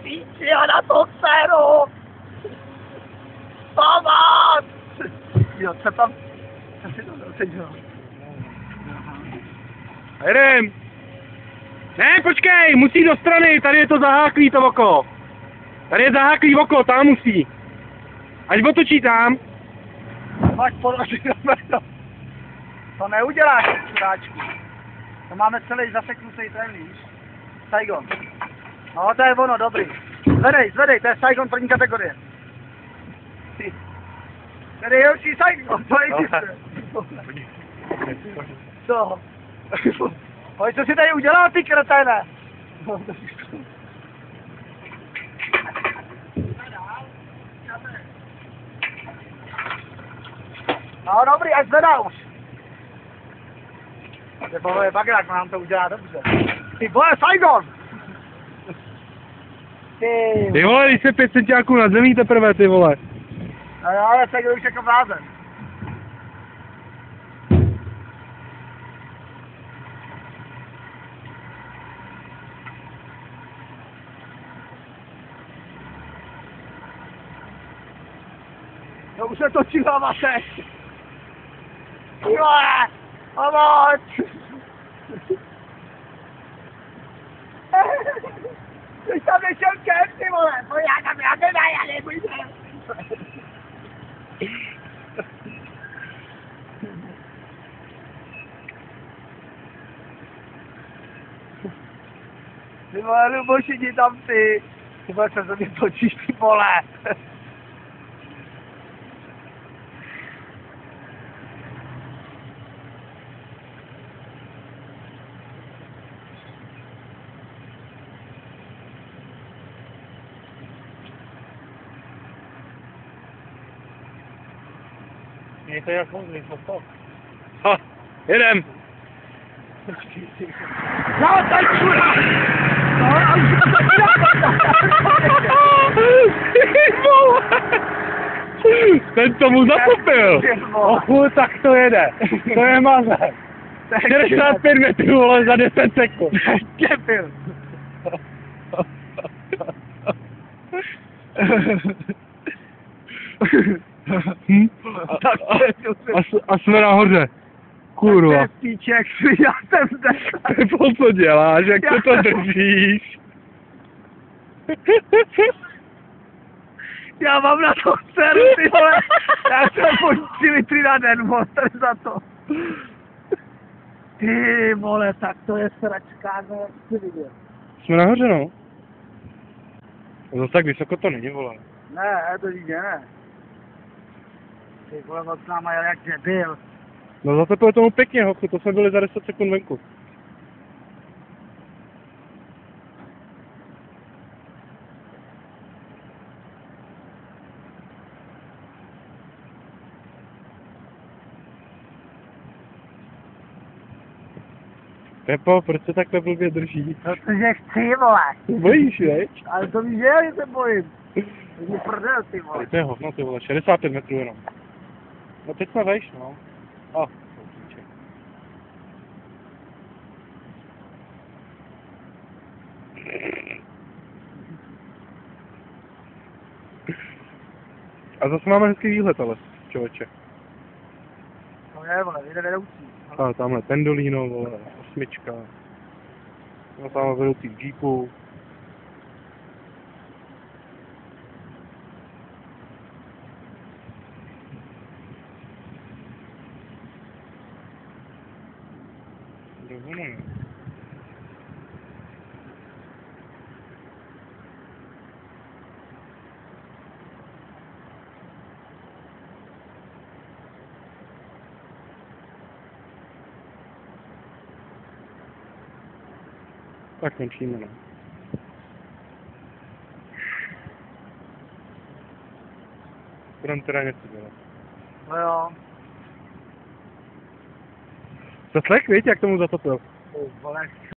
píči a na to dceru! Pomoc! Jo, co tam? Co si to zase dělal? Jedem! Ne, počkej, musí do strany, tady je to zaháklý to oko. Tady je zaháklý oko, tam musí. Až otočí tam. Máš podložené to. To neuděláš, čuráčku. To máme celý zaseknutý ten, víš? Saigon. No, to je ono, dobrý. Zvedej, to je Saigon první kategorie. Tady je určitý Saigon, to existuje. Co? Pojď, co jsi tady udělal, ty kreténe? No dobrý, ať zvedá už. Nebo je bagrák, nám to udělá dobře. Ty vole, Saigon! Ty vole, když se 5 centiáků na zemí teprve, ty vole. No jo, ale Saigon už jako blázen. No už se točí hlava teď. Vole, pomoc! Ty tam nešel čert, ty vole, pojď já teda, já nebudem. Ty vole, Luboši, jdi tam ty. Ty vole, co se mě točíš, ty vole. Je to jak moc, to. Ha, jedem. No, tak čurá! No, a už to Ten tomu zatopil. Tak to jede. To je maze. 65 metrů, vole, za 10 sekund. Děpil. A jsme nahoře. Kurva. Píček, já jsem zde. Pepo, co děláš? Jak se to držíš? Já mám na to dceru, ty vole. Já jsem po 3 litry na den, vole, za to. Ty vole, tak to je sračka, no, jak jsi viděl. Jsme nahoře, no. Zase tak vysoko to není, vole. Ne, to jde, ne. Ty vole, moc náma jel jak debil. No zatepilo tomu pěkně, hochu, to jsme byli za 10 sekund venku. Pepo, proč se takhle blbě drží? Protože chci, vole. Bojíš, veď? Ale to víš, že já se bojím. To mě prdel, ty vole. To je hovno, ty vole, 65 metrů jenom. No teď jsme vejš, no. A, a zase máme hezký výhled, ale, člověče. No je, vole, jde vedoucí. A tamhle Pendolino, vole, 8. No tamhle vedoucí k Jeepu. Dovolím. Tak končíme, no. Budeme teda něco dělat. No jo. Zaslech, víš, jak tomu zatopil? Vole,